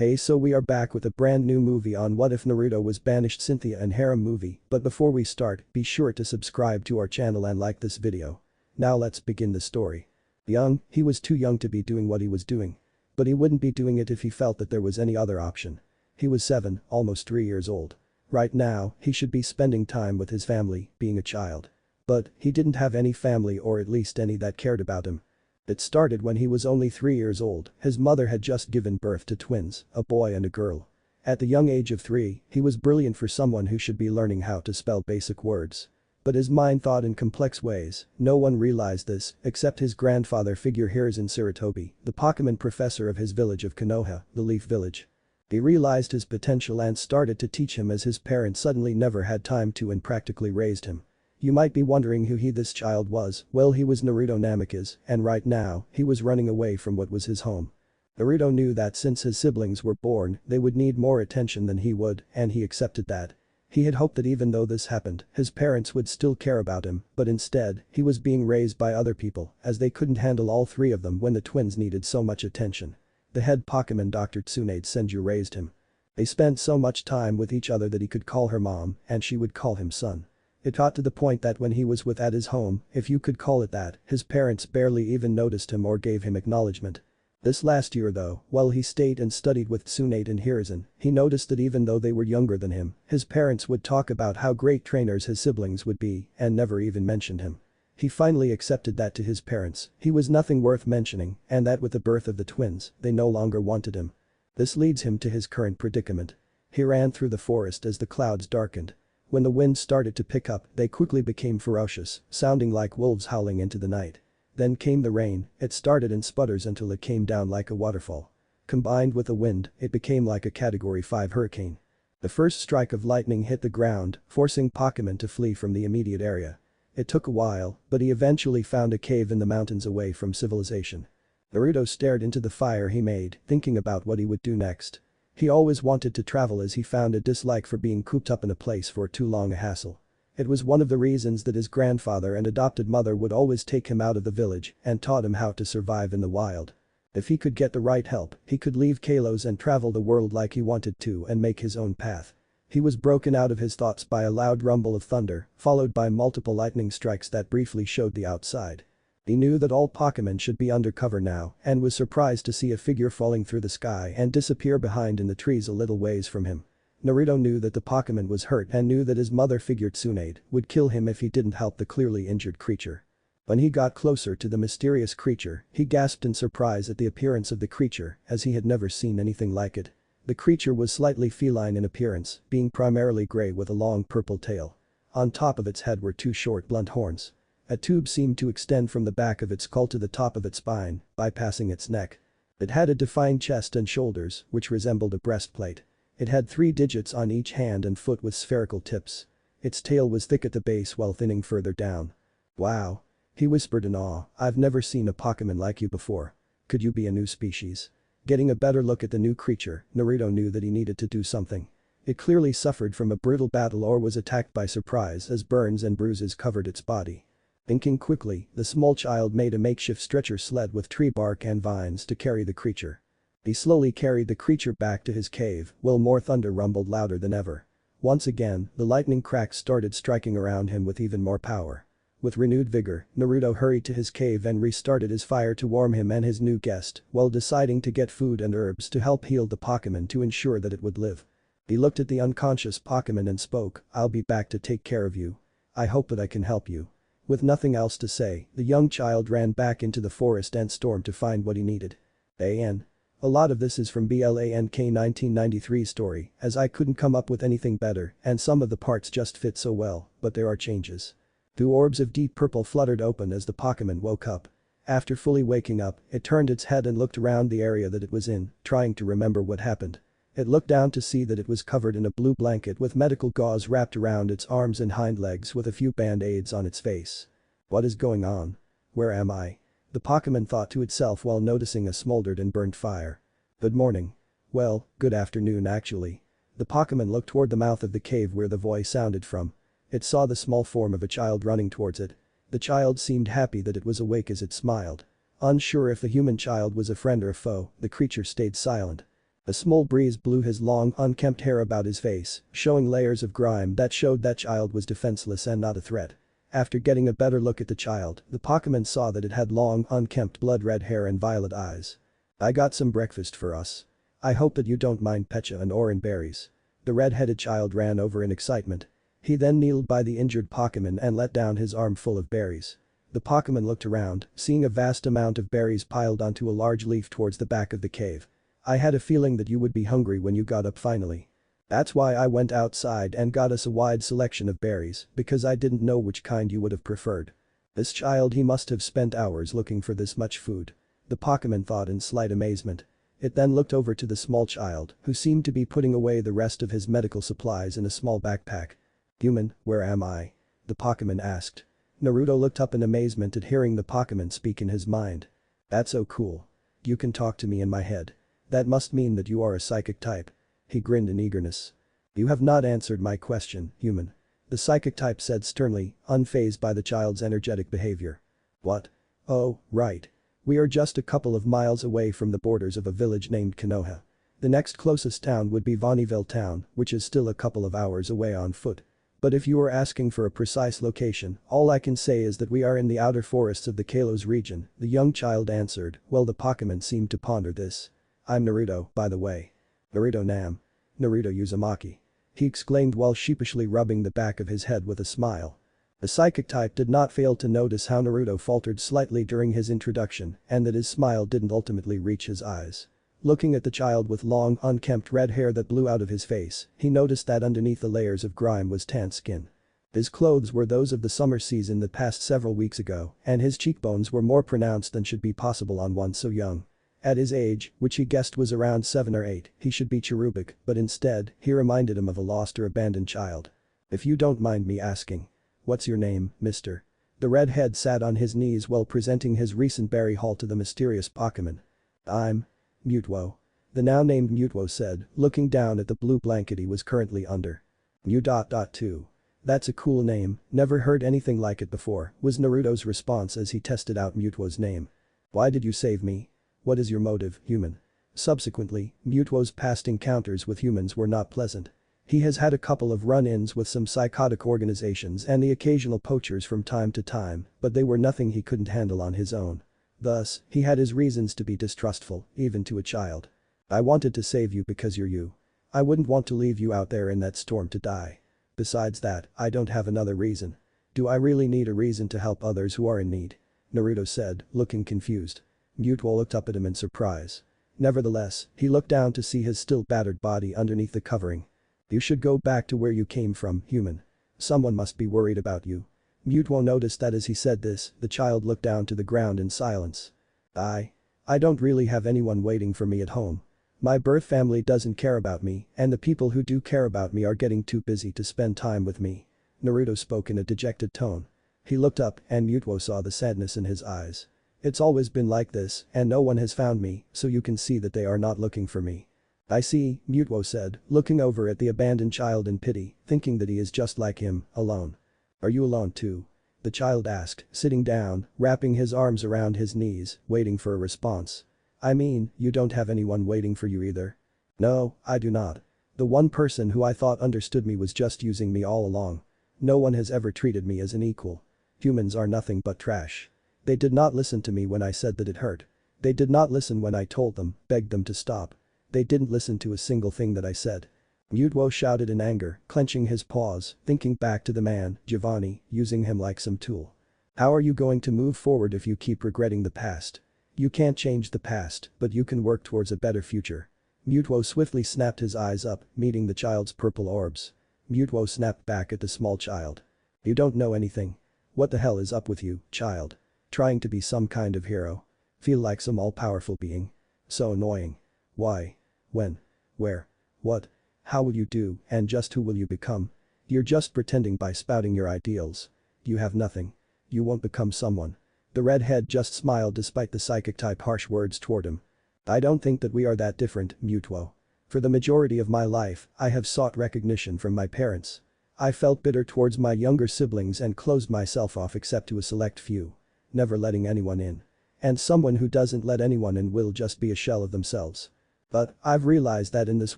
Hey, so we are back with a brand new movie on What If Naruto Was Banished Cynthia and Harem movie, but before we start, be sure to subscribe to our channel and like this video. Now let's begin the story. He was too young to be doing what he was doing. But he wouldn't be doing it if he felt that there was any other option. He was 7, almost 3 years old. Right now, he should be spending time with his family, being a child. But, he didn't have any family or at least any that cared about him. It started when he was only 3 years old. His mother had just given birth to twins, a boy and a girl. At the young age of 3, he was brilliant for someone who should be learning how to spell basic words. But his mind thought in complex ways. No one realized this, except his grandfather figure Hiruzen Sarutobi, the Pokemon professor of his village of Konoha, the Leaf Village. He realized his potential and started to teach him as his parents suddenly never had time to and practically raised him. You might be wondering who this child was. Well, he was Naruto Namikaze, and right now, he was running away from what was his home. Naruto knew that since his siblings were born, they would need more attention than he would, and he accepted that. He had hoped that even though this happened, his parents would still care about him, but instead, he was being raised by other people, as they couldn't handle all 3 of them when the twins needed so much attention. The head Pokemon Dr. Tsunade Senju raised him. They spent so much time with each other that he could call her mom, and she would call him son. It got to the point that when he was at his home, if you could call it that, his parents barely even noticed him or gave him acknowledgement. This last year though, while he stayed and studied with Tsunade and Hiruzen, he noticed that even though they were younger than him, his parents would talk about how great trainers his siblings would be and never even mentioned him. He finally accepted that to his parents, he was nothing worth mentioning, and that with the birth of the twins, they no longer wanted him. This leads him to his current predicament. He ran through the forest as the clouds darkened. When the wind started to pick up, they quickly became ferocious, sounding like wolves howling into the night. Then came the rain. It started in sputters until it came down like a waterfall. Combined with the wind, it became like a Category 5 hurricane. The first strike of lightning hit the ground, forcing Pokemon to flee from the immediate area. It took a while, but he eventually found a cave in the mountains away from civilization. Naruto stared into the fire he made, thinking about what he would do next. He always wanted to travel as he found a dislike for being cooped up in a place for too long a hassle. It was one of the reasons that his grandfather and adopted mother would always take him out of the village and taught him how to survive in the wild. If he could get the right help, he could leave Kalos and travel the world like he wanted to and make his own path. He was broken out of his thoughts by a loud rumble of thunder, followed by multiple lightning strikes that briefly showed the outside. He knew that all Pokemon should be under cover now and was surprised to see a figure falling through the sky and disappear behind in the trees a little ways from him. Naruto knew that the Pokemon was hurt and knew that his mother figure Tsunade would kill him if he didn't help the clearly injured creature. When he got closer to the mysterious creature, he gasped in surprise at the appearance of the creature as he had never seen anything like it. The creature was slightly feline in appearance, being primarily gray with a long purple tail. On top of its head were 2 short blunt horns. A tube seemed to extend from the back of its skull to the top of its spine, bypassing its neck. It had a defined chest and shoulders, which resembled a breastplate. It had 3 digits on each hand and foot with spherical tips. Its tail was thick at the base while thinning further down. Wow. He whispered in awe, I've never seen a Pokemon like you before. Could you be a new species? Getting a better look at the new creature, Naruto knew that he needed to do something. It clearly suffered from a brutal battle or was attacked by surprise as burns and bruises covered its body. Thinking quickly, the small child made a makeshift stretcher sled with tree bark and vines to carry the creature. He slowly carried the creature back to his cave while more thunder rumbled louder than ever. Once again, the lightning cracks started striking around him with even more power. With renewed vigor, Naruto hurried to his cave and restarted his fire to warm him and his new guest while deciding to get food and herbs to help heal the Pokemon to ensure that it would live. He looked at the unconscious Pokemon and spoke, I'll be back to take care of you. I hope that I can help you. With nothing else to say, the young child ran back into the forest and stormed to find what he needed. A lot of this is from Blank 1993 story, as I couldn't come up with anything better and some of the parts just fit so well, but there are changes. 2 orbs of deep purple fluttered open as the Pokemon woke up. After fully waking up, it turned its head and looked around the area that it was in, trying to remember what happened. It looked down to see that it was covered in a blue blanket with medical gauze wrapped around its arms and hind legs with a few band-aids on its face. What is going on? Where am I? The Pokemon thought to itself while noticing a smoldered and burnt fire. Good morning. Well, good afternoon actually. The Pokemon looked toward the mouth of the cave where the voice sounded from. It saw the small form of a child running towards it. The child seemed happy that it was awake as it smiled. Unsure if the human child was a friend or a foe, the creature stayed silent. A small breeze blew his long, unkempt hair about his face, showing layers of grime that showed that child was defenseless and not a threat. After getting a better look at the child, the Pokemon saw that it had long, unkempt blood-red hair and violet eyes. "I got some breakfast for us. I hope that you don't mind pecha and orange berries." The red-headed child ran over in excitement. He then kneeled by the injured Pokemon and let down his arm full of berries. The Pokemon looked around, seeing a vast amount of berries piled onto a large leaf towards the back of the cave. "I had a feeling that you would be hungry when you got up finally. That's why I went outside and got us a wide selection of berries, because I didn't know which kind you would have preferred." This child, he must have spent hours looking for this much food. The Pokemon thought in slight amazement. It then looked over to the small child, who seemed to be putting away the rest of his medical supplies in a small backpack. "Human, where am I?" the Pokemon asked. Naruto looked up in amazement at hearing the Pokemon speak in his mind. "That's so cool. You can talk to me in my head. That must mean that you are a psychic type." He grinned in eagerness. "You have not answered my question, human," the psychic type said sternly, unfazed by the child's energetic behavior. "What? Oh, right. We are just a couple of miles away from the borders of a village named Konoha. The next closest town would be Vonnieville town, which is still a couple of hours away on foot. But if you are asking for a precise location, all I can say is that we are in the outer forests of the Kalos region," the young child answered, while the Pokemon seemed to ponder this. "I'm Naruto, by the way." "Naruto Nam. Naruto Uzumaki," he exclaimed while sheepishly rubbing the back of his head with a smile. The psychic type did not fail to notice how Naruto faltered slightly during his introduction and that his smile didn't ultimately reach his eyes. Looking at the child with long, unkempt red hair that blew out of his face, he noticed that underneath the layers of grime was tanned skin. His clothes were those of the summer season that passed several weeks ago, and his cheekbones were more pronounced than should be possible on one so young. At his age, which he guessed was around 7 or 8, he should be cherubic, but instead, he reminded him of a lost or abandoned child. "If you don't mind me asking. What's your name, mister?" The redhead sat on his knees while presenting his recent berry haul to the mysterious Pokemon. "I'm Mutwo," the now named Mutwo said, looking down at the blue blanket he was currently under. "Mew.2. That's a cool name, never heard anything like it before," was Naruto's response as he tested out Mutwo's name. "Why did you save me? What is your motive, human?" Subsequently, Mutwo's past encounters with humans were not pleasant. He has had a couple of run-ins with some psychotic organizations and the occasional poachers from time to time, but they were nothing he couldn't handle on his own. Thus, he had his reasons to be distrustful, even to a child. "I wanted to save you because you're you. I wouldn't want to leave you out there in that storm to die. Besides that, I don't have another reason. Do I really need a reason to help others who are in need?" Naruto said, looking confused. Mutwo looked up at him in surprise. Nevertheless, he looked down to see his still battered body underneath the covering. "You should go back to where you came from, human. Someone must be worried about you." Mutwo noticed that as he said this, the child looked down to the ground in silence. I don't really have anyone waiting for me at home. My birth family doesn't care about me, and the people who do care about me are getting too busy to spend time with me." Naruto spoke in a dejected tone. He looked up and Mutwo saw the sadness in his eyes. "It's always been like this, and no one has found me, so you can see that they are not looking for me." "I see," Mutwo said, looking over at the abandoned child in pity, thinking that he is just like him, alone. "Are you alone too?" the child asked, sitting down, wrapping his arms around his knees, waiting for a response. "I mean, you don't have anyone waiting for you either?" "No, I do not. The one person who I thought understood me was just using me all along. No one has ever treated me as an equal. Humans are nothing but trash. They did not listen to me when I said that it hurt. They did not listen when I told them, begged them to stop. They didn't listen to a single thing that I said." Mutwo shouted in anger, clenching his paws, thinking back to the man, Giovanni, using him like some tool. "How are you going to move forward if you keep regretting the past? You can't change the past, but you can work towards a better future." Mutwo swiftly snapped his eyes up, meeting the child's purple orbs. Mutwo snapped back at the small child. "You don't know anything. What the hell is up with you, child? Trying to be some kind of hero? Feel like some all-powerful being? So annoying. Why? When? Where? What? How will you do, and just who will you become? You're just pretending by spouting your ideals. You have nothing. You won't become someone." The redhead just smiled despite the psychic-type harsh words toward him. "I don't think that we are that different, Mutwo. For the majority of my life, I have sought recognition from my parents. I felt bitter towards my younger siblings and closed myself off except to a select few. Never letting anyone in. And someone who doesn't let anyone in will just be a shell of themselves." But I've realized that in this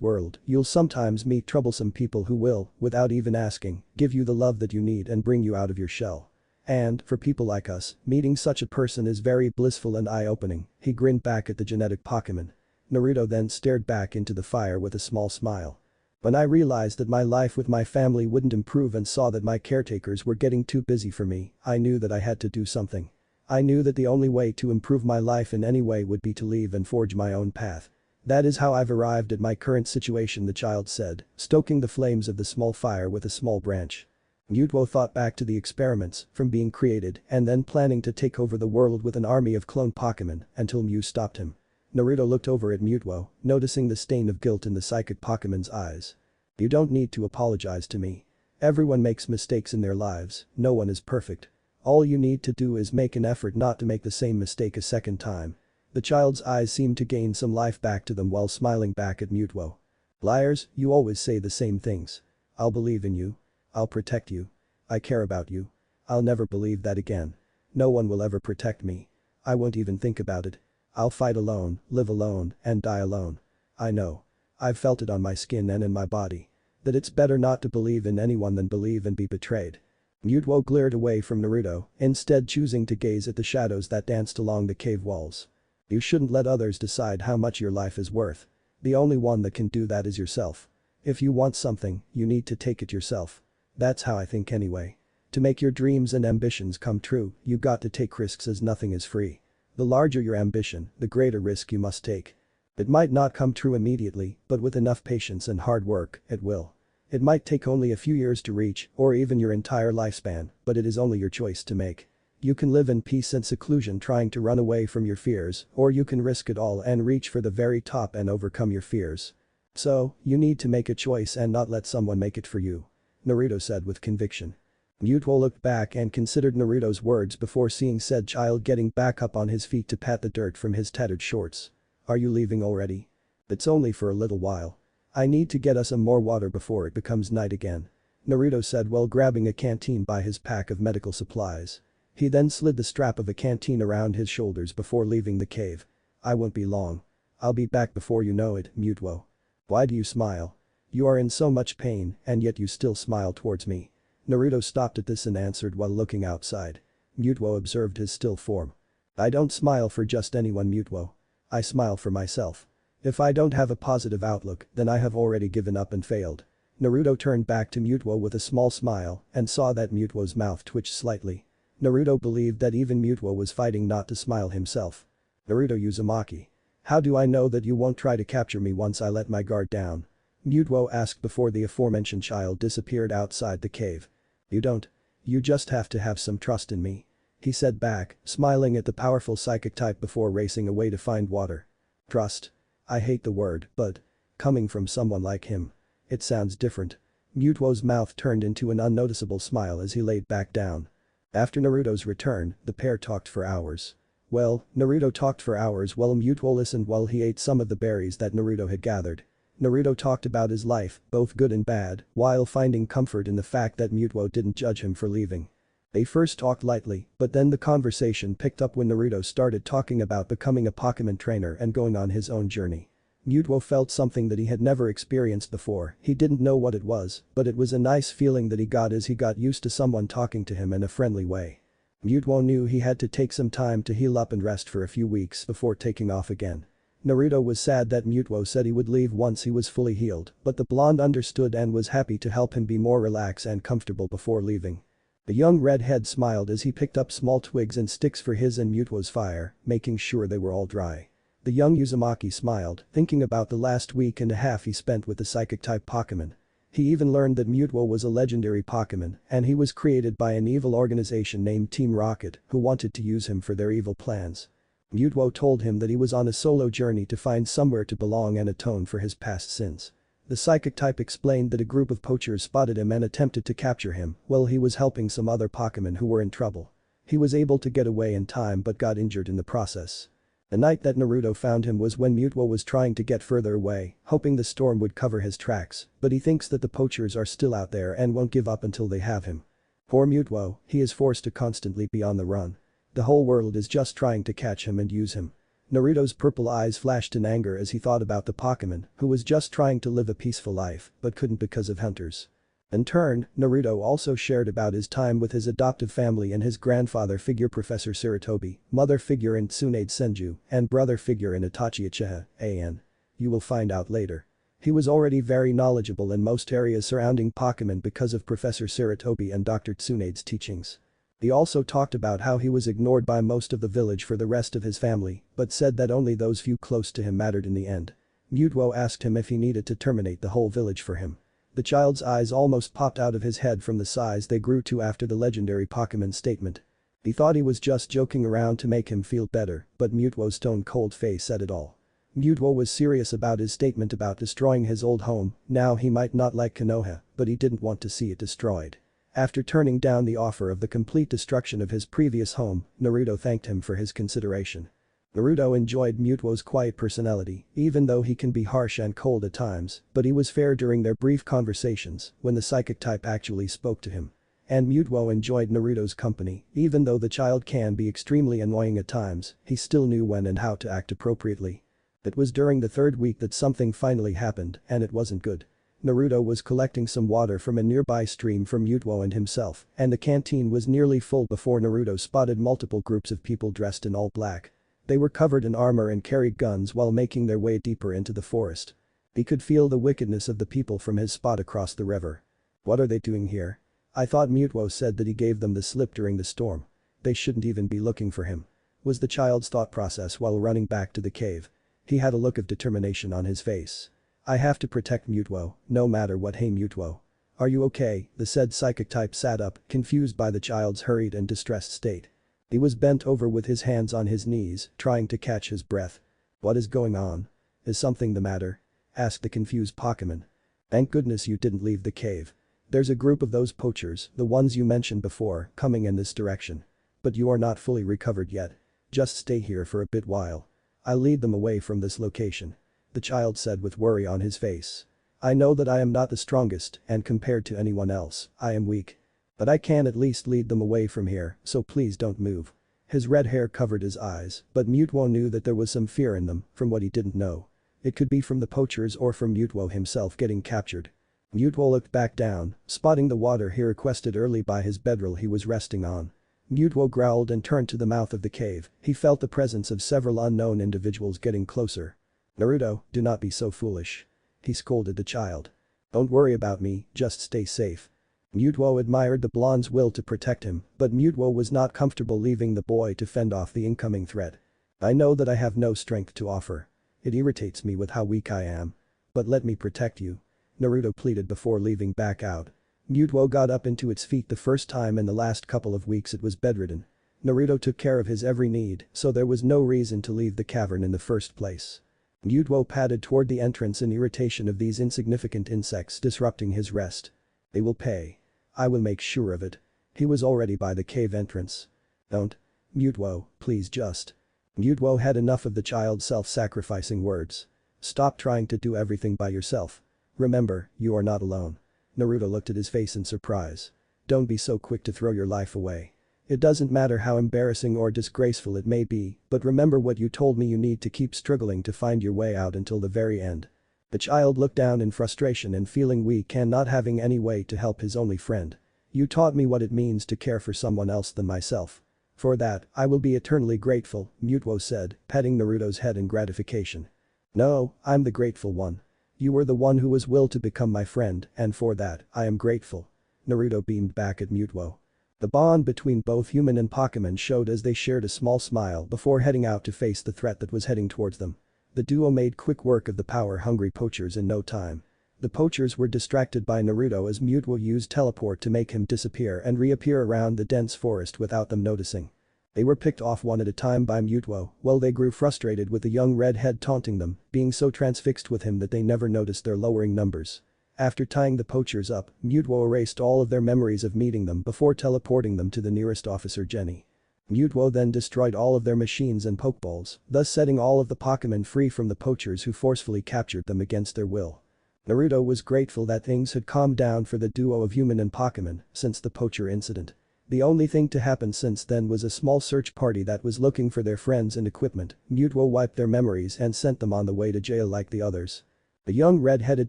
world, you'll sometimes meet troublesome people who will, without even asking, give you the love that you need and bring you out of your shell. And, for people like us, meeting such a person is very blissful and eye-opening." He grinned back at the genetic Pokemon. Naruto then stared back into the fire with a small smile. "When I realized that my life with my family wouldn't improve and saw that my caretakers were getting too busy for me, I knew that I had to do something. I knew that the only way to improve my life in any way would be to leave and forge my own path. That is how I've arrived at my current situation," the child said, stoking the flames of the small fire with a small branch. Mutuo thought back to the experiments, from being created and then planning to take over the world with an army of clone Pokemon until Mew stopped him. Naruto looked over at Mutuo, noticing the stain of guilt in the psychic Pokemon's eyes. "You don't need to apologize to me. Everyone makes mistakes in their lives, no one is perfect. All you need to do is make an effort not to make the same mistake a second time." The child's eyes seemed to gain some life back to them while smiling back at Mutuo. "Liars, you always say the same things. I'll believe in you. I'll protect you. I care about you. I'll never believe that again. No one will ever protect me. I won't even think about it. I'll fight alone, live alone, and die alone. I know. I've felt it on my skin and in my body. That it's better not to believe in anyone than believe and be betrayed." Mutuo glared away from Naruto, instead choosing to gaze at the shadows that danced along the cave walls. "You shouldn't let others decide how much your life is worth. The only one that can do that is yourself. If you want something, you need to take it yourself. That's how I think anyway. To make your dreams and ambitions come true, you got to take risks as nothing is free. The larger your ambition, the greater risk you must take. It might not come true immediately, but with enough patience and hard work, it will. It might take only a few years to reach, or even your entire lifespan, but it is only your choice to make. You can live in peace and seclusion trying to run away from your fears, or you can risk it all and reach for the very top and overcome your fears. So, you need to make a choice and not let someone make it for you," Naruto said with conviction. Mutuo looked back and considered Naruto's words before seeing said child getting back up on his feet to pat the dirt from his tattered shorts. "Are you leaving already?" "It's only for a little while. I need to get us some more water before it becomes night again," Naruto said while grabbing a canteen by his pack of medical supplies. He then slid the strap of a canteen around his shoulders before leaving the cave. "I won't be long. I'll be back before you know it, Mutuo." "Why do you smile? You are in so much pain and yet you still smile towards me." Naruto stopped at this and answered while looking outside. Mutuo observed his still form. "I don't smile for just anyone, Mutuo. I smile for myself. If I don't have a positive outlook, then I have already given up and failed." Naruto turned back to Mutuo with a small smile and saw that Mutuo's mouth twitched slightly. Naruto believed that even Mutuo was fighting not to smile himself. "Naruto Uzumaki. How do I know that you won't try to capture me once I let my guard down?" Mutuo asked before the aforementioned child disappeared outside the cave. "You don't. You just have to have some trust in me," he said back, smiling at the powerful psychic type before racing away to find water. "Trust. I hate the word, but coming from someone like him. It sounds different." Mutuo's mouth turned into an unnoticeable smile as he laid back down. After Naruto's return, the pair talked for hours. Well, Naruto talked for hours while Mutuo listened while he ate some of the berries that Naruto had gathered. Naruto talked about his life, both good and bad, while finding comfort in the fact that Mutuo didn't judge him for leaving. They first talked lightly, but then the conversation picked up when Naruto started talking about becoming a Pokemon trainer and going on his own journey. Mutuo felt something that he had never experienced before. He didn't know what it was, but it was a nice feeling that he got as he got used to someone talking to him in a friendly way. Mutuo knew he had to take some time to heal up and rest for a few weeks before taking off again. Naruto was sad that Mutuo said he would leave once he was fully healed, but the blonde understood and was happy to help him be more relaxed and comfortable before leaving. The young redhead smiled as he picked up small twigs and sticks for his and Mutuo's fire, making sure they were all dry. The young Uzumaki smiled, thinking about the last week and a half he spent with the psychic-type Pokemon. He even learned that Mutuo was a legendary Pokemon and he was created by an evil organization named Team Rocket who wanted to use him for their evil plans. Mutuo told him that he was on a solo journey to find somewhere to belong and atone for his past sins. The psychic type explained that a group of poachers spotted him and attempted to capture him while he was helping some other Pokemon who were in trouble. He was able to get away in time but got injured in the process. The night that Naruto found him was when Mutuo was trying to get further away, hoping the storm would cover his tracks, but he thinks that the poachers are still out there and won't give up until they have him. Poor Mutuo, he is forced to constantly be on the run. The whole world is just trying to catch him and use him. Naruto's purple eyes flashed in anger as he thought about the Pokemon who was just trying to live a peaceful life but couldn't because of hunters. In turn, Naruto also shared about his time with his adoptive family and his grandfather figure Professor Sarutobi, mother figure in Tsunade Senju, and brother figure in Itachi Uchiha, AN. You will find out later. He was already very knowledgeable in most areas surrounding Pokemon because of Professor Sarutobi and Dr. Tsunade's teachings. He also talked about how he was ignored by most of the village for the rest of his family, but said that only those few close to him mattered in the end. Mutwo asked him if he needed to terminate the whole village for him. The child's eyes almost popped out of his head from the size they grew to after the legendary Pokemon statement. He thought he was just joking around to make him feel better, but Mutwo's stone-cold face said it all. Mutwo was serious about his statement about destroying his old home. Now he might not like Konoha, but he didn't want to see it destroyed. After turning down the offer of the complete destruction of his previous home, Naruto thanked him for his consideration. Naruto enjoyed Mutwo's quiet personality, even though he can be harsh and cold at times, but he was fair during their brief conversations when the psychic type actually spoke to him. And Mutwo enjoyed Naruto's company, even though the child can be extremely annoying at times, he still knew when and how to act appropriately. It was during the third week that something finally happened, and it wasn't good. Naruto was collecting some water from a nearby stream for Mutwo and himself, and the canteen was nearly full before Naruto spotted multiple groups of people dressed in all black. They were covered in armor and carried guns while making their way deeper into the forest. He could feel the wickedness of the people from his spot across the river. What are they doing here? I thought Mutwo said that he gave them the slip during the storm. They shouldn't even be looking for him. Was the child's thought process while running back to the cave. He had a look of determination on his face. I have to protect Mutwo, no matter what. Hey Mutwo. Are you okay? The said psychic type sat up, confused by the child's hurried and distressed state. He was bent over with his hands on his knees, trying to catch his breath. What is going on? Is something the matter? Asked the confused Pokemon. Thank goodness you didn't leave the cave. There's a group of those poachers, the ones you mentioned before, coming in this direction. But you are not fully recovered yet. Just stay here for a bit while. I'll lead them away from this location. The child said with worry on his face. I know that I am not the strongest, and compared to anyone else, I am weak. But I can at least lead them away from here, so please don't move. His red hair covered his eyes, but Mutwo knew that there was some fear in them, from what he didn't know. It could be from the poachers or from Mutwo himself getting captured. Mutwo looked back down, spotting the water he requested early by his bedroll he was resting on. Mutwo growled and turned to the mouth of the cave. He felt the presence of several unknown individuals getting closer. Naruto, do not be so foolish. He scolded the child. Don't worry about me, just stay safe. Mutwo admired the blonde's will to protect him, but Mutwo was not comfortable leaving the boy to fend off the incoming threat. I know that I have no strength to offer. It irritates me with how weak I am. But let me protect you. Naruto pleaded before leaving back out. Mutwo got up into its feet the first time in the last couple of weeks it was bedridden. Naruto took care of his every need, so there was no reason to leave the cavern in the first place. Mutwo padded toward the entrance in irritation of these insignificant insects disrupting his rest. They will pay. I will make sure of it. He was already by the cave entrance. Don't. Mutwo, please just. Mutwo had enough of the child's self-sacrificing words. Stop trying to do everything by yourself. Remember, you are not alone. Naruto looked at his face in surprise. Don't be so quick to throw your life away. It doesn't matter how embarrassing or disgraceful it may be, but remember what you told me. You need to keep struggling to find your way out until the very end. The child looked down in frustration and feeling weak and not having any way to help his only friend. You taught me what it means to care for someone else than myself. For that, I will be eternally grateful, Mutwo said, patting Naruto's head in gratification. No, I'm the grateful one. You were the one who was willed to become my friend, and for that, I am grateful. Naruto beamed back at Mutwo. The bond between both human and Pokemon showed as they shared a small smile before heading out to face the threat that was heading towards them. The duo made quick work of the power-hungry poachers in no time. The poachers were distracted by Naruto as Mutwo used teleport to make him disappear and reappear around the dense forest without them noticing. They were picked off one at a time by Mutwo, while they grew frustrated with the young redhead taunting them, being so transfixed with him that they never noticed their lowering numbers. After tying the poachers up, Mutwo erased all of their memories of meeting them before teleporting them to the nearest officer Jenny. Mutwo then destroyed all of their machines and pokeballs, thus setting all of the Pokemon free from the poachers who forcefully captured them against their will. Naruto was grateful that things had calmed down for the duo of human and Pokemon since the poacher incident. The only thing to happen since then was a small search party that was looking for their friends and equipment. Mutuo wiped their memories and sent them on the way to jail like the others. A young red-headed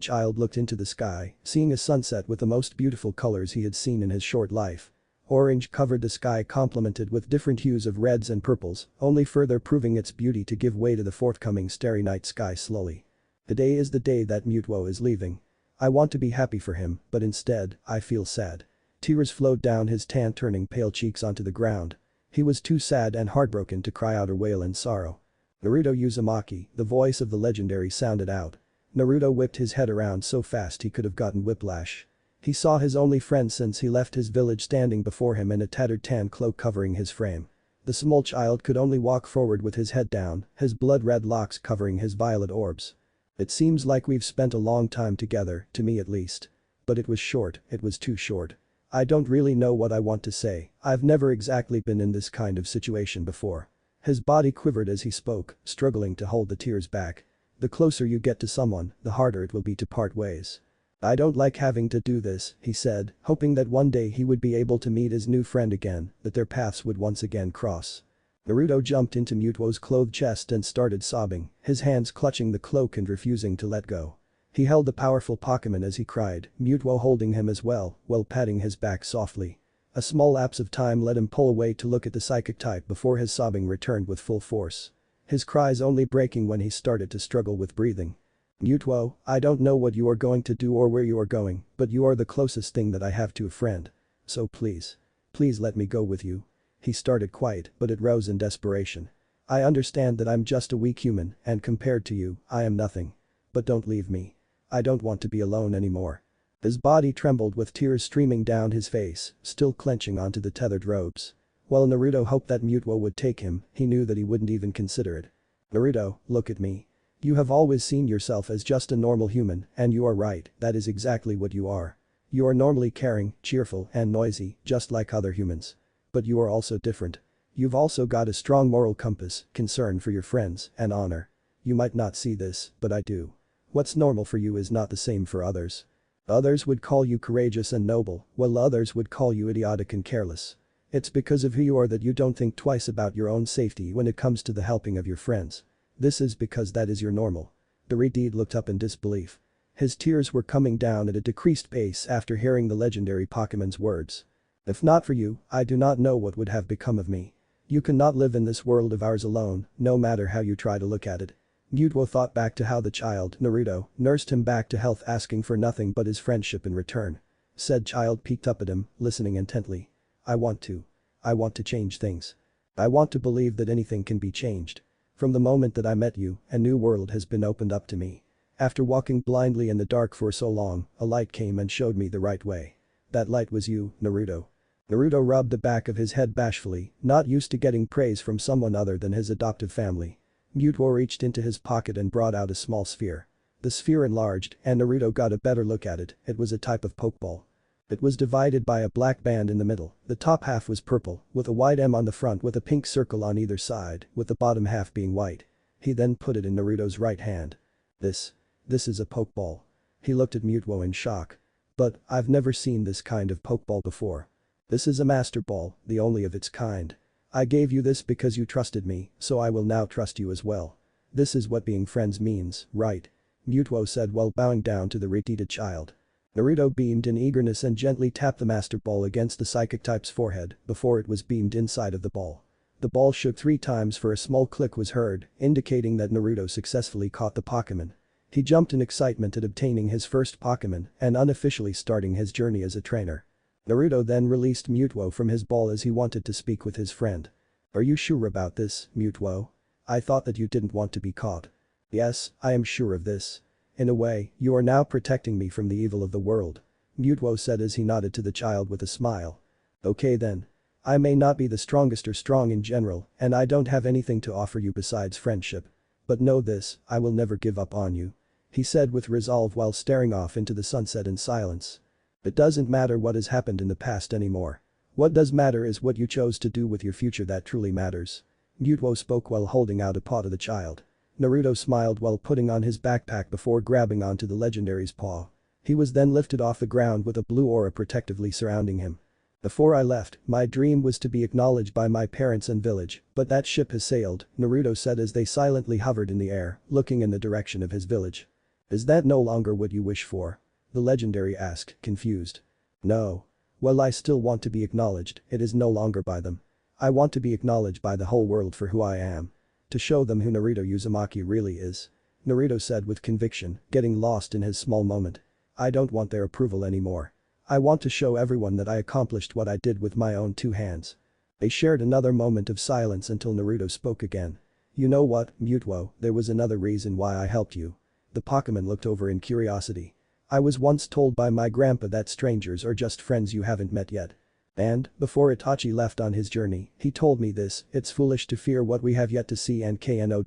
child looked into the sky, seeing a sunset with the most beautiful colors he had seen in his short life. Orange covered the sky, complemented with different hues of reds and purples, only further proving its beauty to give way to the forthcoming starry night sky slowly. Today is the day that Mutuo is leaving. I want to be happy for him, but instead, I feel sad. Tears flowed down his tan, turning pale cheeks onto the ground. He was too sad and heartbroken to cry out or wail in sorrow. Naruto Uzumaki, the voice of the legendary, sounded out. Naruto whipped his head around so fast he could have gotten whiplash. He saw his only friend since he left his village standing before him in a tattered tan cloak covering his frame. The small child could only walk forward with his head down, his blood-red locks covering his violet orbs. It seems like we've spent a long time together, to me at least. But it was short, it was too short. I don't really know what I want to say, I've never exactly been in this kind of situation before. His body quivered as he spoke, struggling to hold the tears back. The closer you get to someone, the harder it will be to part ways. I don't like having to do this, he said, hoping that one day he would be able to meet his new friend again, that their paths would once again cross. Naruto jumped into Mutuo's clothed chest and started sobbing, his hands clutching the cloak and refusing to let go. He held the powerful Pokemon as he cried, Mutuo holding him as well, while patting his back softly. A small lapse of time let him pull away to look at the psychic type before his sobbing returned with full force. His cries only breaking when he started to struggle with breathing. Mutuo, I don't know what you are going to do or where you are going, but you are the closest thing that I have to a friend. So please. Please let me go with you. He started quiet, but it rose in desperation. I understand that I'm just a weak human, and compared to you, I am nothing. But don't leave me. I don't want to be alone anymore. His body trembled with tears streaming down his face, still clenching onto the tethered ropes. While Naruto hoped that Mutuo would take him, he knew that he wouldn't even consider it. Naruto, look at me. You have always seen yourself as just a normal human, and you are right, that is exactly what you are. You are normally caring, cheerful, and noisy, just like other humans. But you are also different. You've also got a strong moral compass, concern for your friends, and honor. You might not see this, but I do. What's normal for you is not the same for others. Others would call you courageous and noble, while others would call you idiotic and careless. It's because of who you are that you don't think twice about your own safety when it comes to the helping of your friends. This is because that is your normal. The Redeed looked up in disbelief. His tears were coming down at a decreased pace after hearing the legendary Pokemon's words. If not for you, I do not know what would have become of me. You cannot live in this world of ours alone, no matter how you try to look at it. Mutuo thought back to how the child, Naruto, nursed him back to health, asking for nothing but his friendship in return. Said child peeked up at him, listening intently. I want to change things. I want to believe that anything can be changed. From the moment that I met you, a new world has been opened up to me. After walking blindly in the dark for so long, a light came and showed me the right way. That light was you, Naruto. Naruto rubbed the back of his head bashfully, not used to getting praise from someone other than his adoptive family. Mutuo reached into his pocket and brought out a small sphere. The sphere enlarged, and Naruto got a better look at it. It was a type of pokeball. It was divided by a black band in the middle, the top half was purple, with a white M on the front with a pink circle on either side, with the bottom half being white. He then put it in Naruto's right hand. This is a pokeball. He looked at Mutuo in shock. But, I've never seen this kind of pokeball before. This is a master ball, the only of its kind. I gave you this because you trusted me, so I will now trust you as well. This is what being friends means, right? Mutuo said while bowing down to the retreated child. Naruto beamed in eagerness and gently tapped the master ball against the psychic type's forehead before it was beamed inside of the ball. The ball shook 3 times for a small click was heard, indicating that Naruto successfully caught the Pokemon. He jumped in excitement at obtaining his first Pokemon and unofficially starting his journey as a trainer. Naruto then released Mutuo from his ball as he wanted to speak with his friend. Are you sure about this, Mutuo? I thought that you didn't want to be caught. Yes, I am sure of this. In a way, you are now protecting me from the evil of the world. Mutuo said as he nodded to the child with a smile. Okay then. I may not be the strongest or strong in general, and I don't have anything to offer you besides friendship. But know this, I will never give up on you. He said with resolve while staring off into the sunset in silence. It doesn't matter what has happened in the past anymore. What does matter is what you chose to do with your future that truly matters. Mutuo spoke while holding out a paw to the child. Naruto smiled while putting on his backpack before grabbing onto the legendary's paw. He was then lifted off the ground with a blue aura protectively surrounding him. Before I left, my dream was to be acknowledged by my parents and village, but that ship has sailed, Naruto said as they silently hovered in the air, looking in the direction of his village. Is that no longer what you wish for? The legendary asked, confused. No. Well, I still want to be acknowledged, it is no longer by them. I want to be acknowledged by the whole world for who I am. To show them who Naruto Uzumaki really is. Naruto said with conviction, getting lost in his small moment. I don't want their approval anymore. I want to show everyone that I accomplished what I did with my own 2 hands. They shared another moment of silence until Naruto spoke again. You know what, Mutuo, there was another reason why I helped you. The Pokemon looked over in curiosity. I was once told by my grandpa that strangers are just friends you haven't met yet. And, before Itachi left on his journey, he told me this, it's foolish to fear what we have yet to see and KNOW'.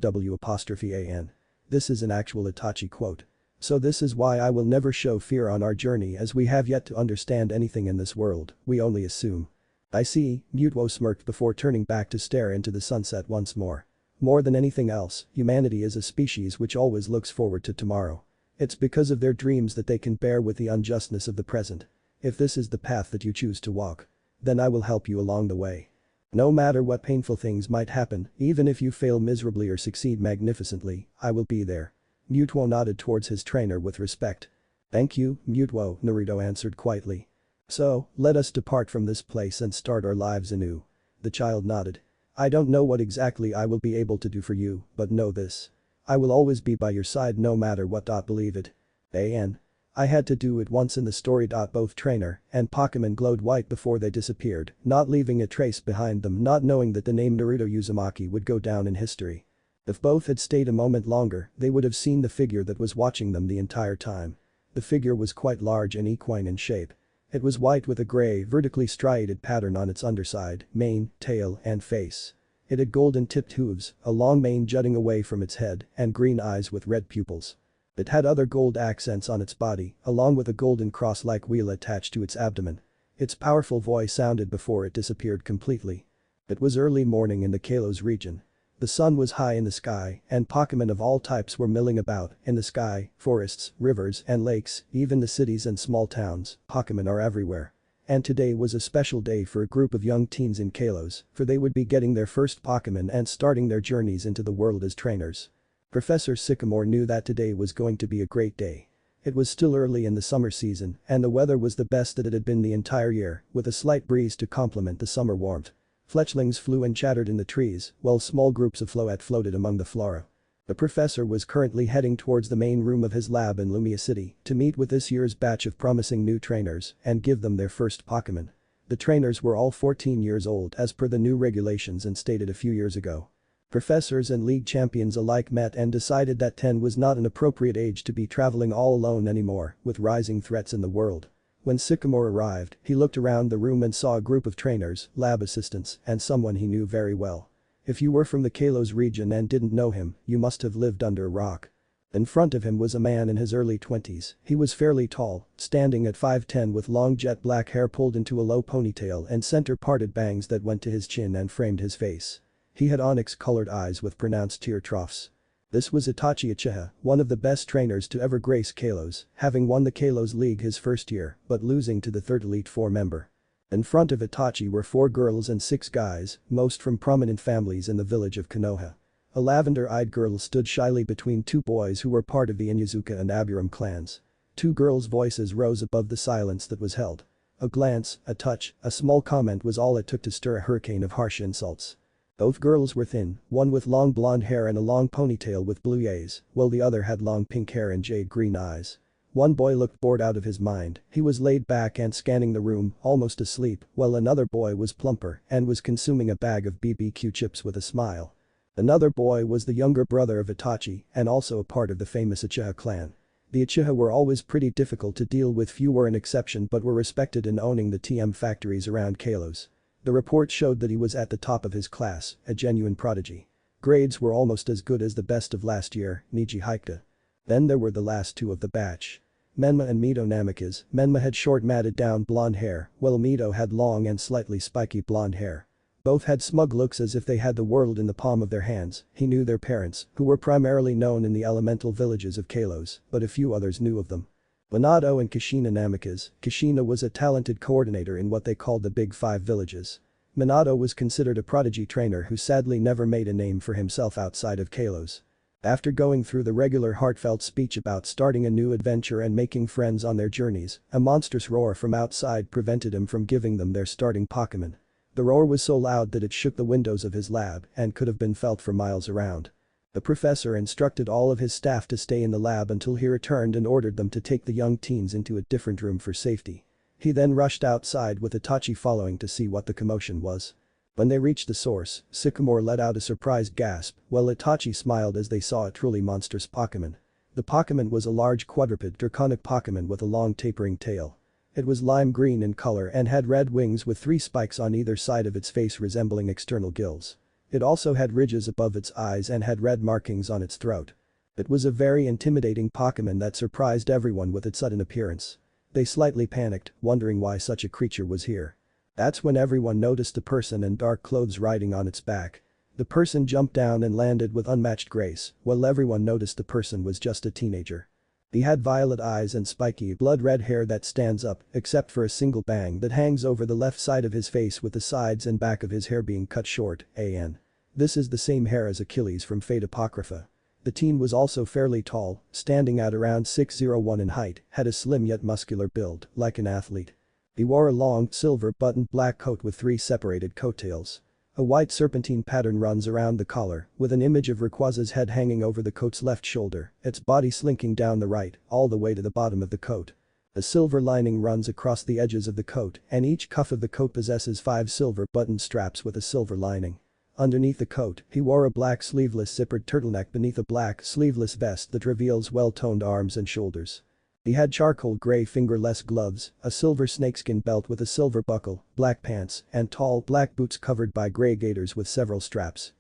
This is an actual Itachi quote. So this is why I will never show fear on our journey as we have yet to understand anything in this world, we only assume. I see, Mutuo smirked before turning back to stare into the sunset once more. More than anything else, humanity is a species which always looks forward to tomorrow. It's because of their dreams that they can bear with the unjustness of the present. If this is the path that you choose to walk, then I will help you along the way. No matter what painful things might happen, even if you fail miserably or succeed magnificently, I will be there. Mutuo nodded towards his trainer with respect. Thank you, Mutuo, Naruto answered quietly. So, let us depart from this place and start our lives anew. The child nodded. I don't know what exactly I will be able to do for you, but know this. I will always be by your side no matter what. Believe it. I had to do it once in the story. Both trainer and Pokemon glowed white before they disappeared, not leaving a trace behind them, not knowing that the name Naruto Uzumaki would go down in history. If both had stayed a moment longer, they would have seen the figure that was watching them the entire time. The figure was quite large and equine in shape. It was white with a gray, vertically striated pattern on its underside, mane, tail, and face. It had golden-tipped hooves, a long mane jutting away from its head, and green eyes with red pupils. It had other gold accents on its body, along with a golden cross-like wheel attached to its abdomen. Its powerful voice sounded before it disappeared completely. It was early morning in the Kalos region. The sun was high in the sky, and Pokemon of all types were milling about, in the sky, forests, rivers, and lakes, even the cities and small towns, Pokemon are everywhere. And today was a special day for a group of young teens in Kalos, for they would be getting their first Pokemon and starting their journeys into the world as trainers. Professor Sycamore knew that today was going to be a great day. It was still early in the summer season, and the weather was the best that it had been the entire year, with a slight breeze to complement the summer warmth. Fletchlings flew and chattered in the trees, while small groups of float floated among the flora. The professor was currently heading towards the main room of his lab in Lumia City to meet with this year's batch of promising new trainers and give them their first Pokemon. The trainers were all 14 years old as per the new regulations instated a few years ago. Professors and league champions alike met and decided that 10 was not an appropriate age to be traveling all alone anymore, with rising threats in the world. When Sycamore arrived, he looked around the room and saw a group of trainers, lab assistants, and someone he knew very well. If you were from the Kalos region and didn't know him, you must have lived under a rock. In front of him was a man in his early 20s. He was fairly tall, standing at 5'10" with long jet black hair pulled into a low ponytail and center-parted bangs that went to his chin and framed his face. He had onyx-colored eyes with pronounced tear troughs. This was Itachi Uchiha, one of the best trainers to ever grace Kalos, having won the Kalos League his first year, but losing to the third Elite Four member. In front of Itachi were 4 girls and 6 guys, most from prominent families in the village of Konoha. A lavender-eyed girl stood shyly between 2 boys who were part of the Inuzuka and Aburam clans. 2 girls' voices rose above the silence that was held. A glance, a touch, a small comment was all it took to stir a hurricane of harsh insults. Both girls were thin, one with long blonde hair and a long ponytail with blue eyes, while the other had long pink hair and jade green eyes. One boy looked bored out of his mind, he was laid back and scanning the room, almost asleep, while another boy was plumper and was consuming a bag of BBQ chips with a smile. Another boy was the younger brother of Itachi and also a part of the famous Uchiha clan. The Uchiha were always pretty difficult to deal with, few were an exception but were respected in owning the TM factories around Kalos. The report showed that he was at the top of his class, a genuine prodigy. Grades were almost as good as the best of last year, Niji Hikta. Then there were the last 2 of the batch. Menma and Mito Namikaze. Menma had short matted down blonde hair, while Mito had long and slightly spiky blonde hair. Both had smug looks as if they had the world in the palm of their hands. He knew their parents, who were primarily known in the elemental villages of Kalos, but a few others knew of them. Minato and Kushina Namikaze. Kushina was a talented coordinator in what they called the Big Five villages. Minato was considered a prodigy trainer who sadly never made a name for himself outside of Kalos. After going through the regular heartfelt speech about starting a new adventure and making friends on their journeys, a monstrous roar from outside prevented him from giving them their starting Pokémon. The roar was so loud that it shook the windows of his lab and could have been felt for miles around. The professor instructed all of his staff to stay in the lab until he returned and ordered them to take the young teens into a different room for safety. He then rushed outside with Itachi following to see what the commotion was. When they reached the source, Sycamore let out a surprised gasp, while Itachi smiled as they saw a truly monstrous Pokémon. The Pokémon was a large quadruped draconic Pokémon with a long tapering tail. It was lime green in color and had red wings with 3 spikes on either side of its face resembling external gills. It also had ridges above its eyes and had red markings on its throat. It was a very intimidating Pokémon that surprised everyone with its sudden appearance. They slightly panicked, wondering why such a creature was here. That's when everyone noticed the person in dark clothes riding on its back. The person jumped down and landed with unmatched grace, while everyone noticed the person was just a teenager. He had violet eyes and spiky blood-red hair that stands up, except for a single bang that hangs over the left side of his face with the sides and back of his hair being cut short, This is the same hair as Achilles from Fate Apocrypha. The teen was also fairly tall, standing at around 6'1" in height, had a slim yet muscular build, like an athlete. He wore a long, silver-buttoned black coat with 3 separated coattails. A white serpentine pattern runs around the collar, with an image of Rayquaza's head hanging over the coat's left shoulder, its body slinking down the right, all the way to the bottom of the coat. A silver lining runs across the edges of the coat, and each cuff of the coat possesses 5 silver button straps with a silver lining. Underneath the coat, he wore a black sleeveless zippered turtleneck beneath a black sleeveless vest that reveals well-toned arms and shoulders. He had charcoal gray fingerless gloves, a silver snakeskin belt with a silver buckle, black pants, and tall black boots covered by gray gaiters with several straps,